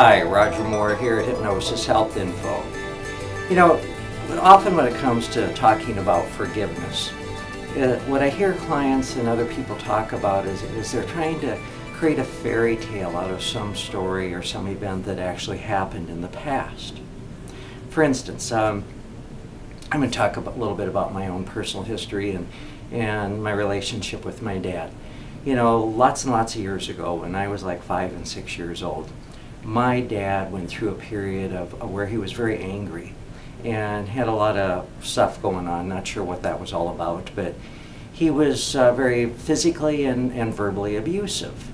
Hi, Roger Moore here at Hypnosis Health Info. You know, often when it comes to talking about forgiveness, what I hear clients and other people talk about is they're trying to create a fairy tale out of some story or some event that actually happened in the past. For instance, I'm going to talk a little bit about my own personal history and my relationship with my dad. You know, lots and lots of years ago, when I was like 5 and 6 years old, my dad went through a period of where he was very angry and had a lot of stuff going on. Not sure what that was all about, but he was very physically and verbally abusive.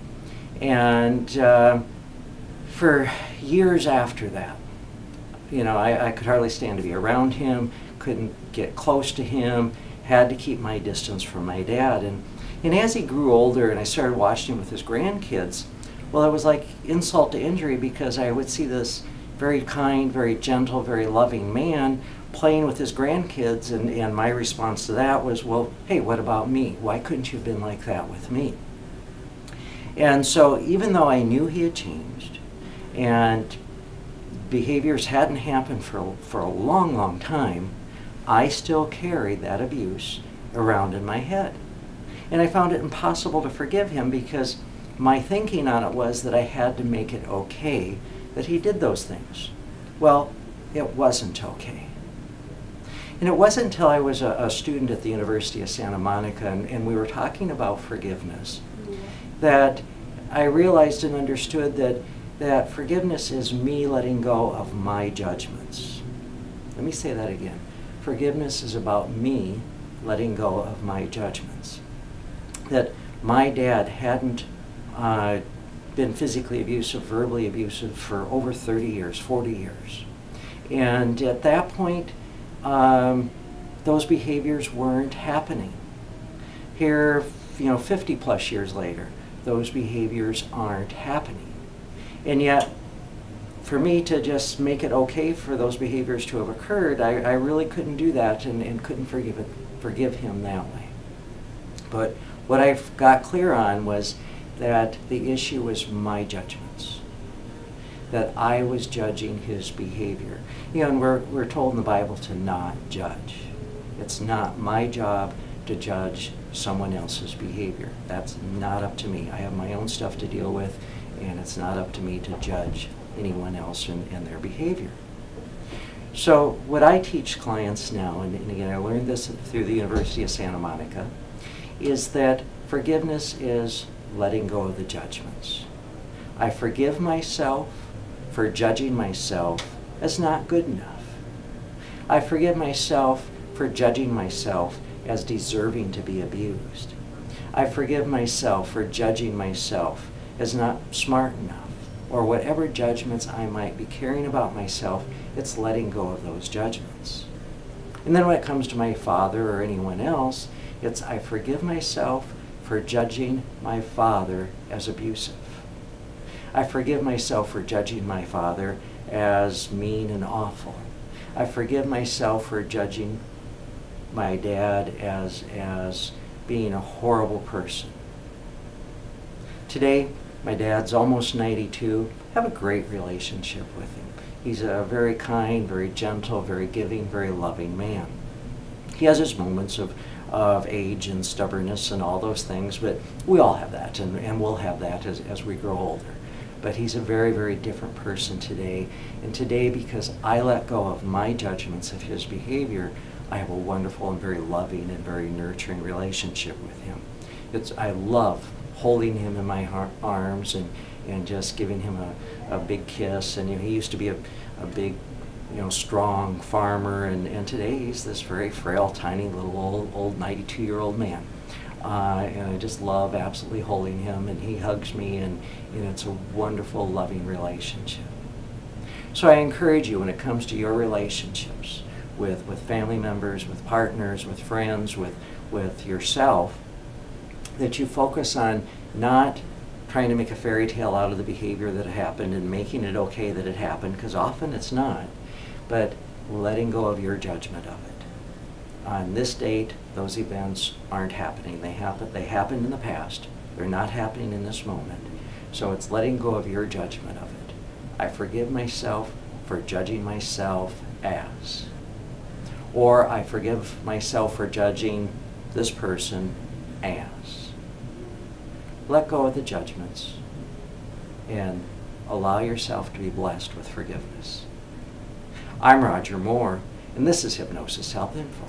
And for years after that, you know, I could hardly stand to be around him, couldn't get close to him, had to keep my distance from my dad. And as he grew older and I started watching him with his grandkids, well, it was like insult to injury, because I would see this very kind, very gentle, very loving man playing with his grandkids, and my response to that was, well, hey, what about me? Why couldn't you have been like that with me? And so even though I knew he had changed and behaviors hadn't happened for a long, long time, I still carried that abuse around in my head. And I found it impossible to forgive him, because my thinking on it was that I had to make it okay that he did those things. Well, it wasn't okay. And it wasn't until I was a student at the University of Santa Monica and we were talking about forgiveness that I realized and understood that forgiveness is me letting go of my judgments. Let me say that again. Forgiveness is about me letting go of my judgments. That my dad hadn't been physically abusive, verbally abusive for over 30 years, 40 years. And at that point, those behaviors weren't happening. Here, you know, 50 plus years later, those behaviors aren't happening. And yet, for me to just make it okay for those behaviors to have occurred, I really couldn't do that and couldn't forgive him that way. But what I got clear on was that the issue was my judgments, that I was judging his behavior. You know, and we're told in the Bible to not judge. It's not my job to judge someone else's behavior. That's not up to me. I have my own stuff to deal with, and it's not up to me to judge anyone else and their behavior. So what I teach clients now, and again I learned this through the University of Santa Monica, is that forgiveness is letting go of the judgments. I forgive myself for judging myself as not good enough. I forgive myself for judging myself as deserving to be abused. I forgive myself for judging myself as not smart enough, or whatever judgments I might be carrying about myself. It's letting go of those judgments. And then when it comes to my father or anyone else, it's I forgive myself for judging my father as abusive. I forgive myself for judging my father as mean and awful. I forgive myself for judging my dad as being a horrible person. Today, my dad's almost 92. I have a great relationship with him. He's a very kind, very gentle, very giving, very loving man. He has his moments of age and stubbornness and all those things, but we all have that, and we'll have that as we grow older. But he's a very, very different person today, and today, because I let go of my judgments of his behavior, I have a wonderful and very loving and very nurturing relationship with him. I love holding him in my arms and just giving him a big kiss. And you know, he used to be a big, you know, strong farmer, and today he's this very frail, tiny little old 92-year-old man. And I just love absolutely holding him, and he hugs me, and it's a wonderful, loving relationship. So I encourage you, when it comes to your relationships with family members, with partners, with friends, with yourself, that you focus on not trying to make a fairy tale out of the behavior that happened and making it okay that it happened, because often it's not, but letting go of your judgment of it. On this date, those events aren't happening. They happened in the past. They're not happening in this moment. So it's letting go of your judgment of it. I forgive myself for judging myself as. Or I forgive myself for judging this person as. Let go of the judgments and allow yourself to be blessed with forgiveness. I'm Roger Moore, and this is Hypnosis Health Info.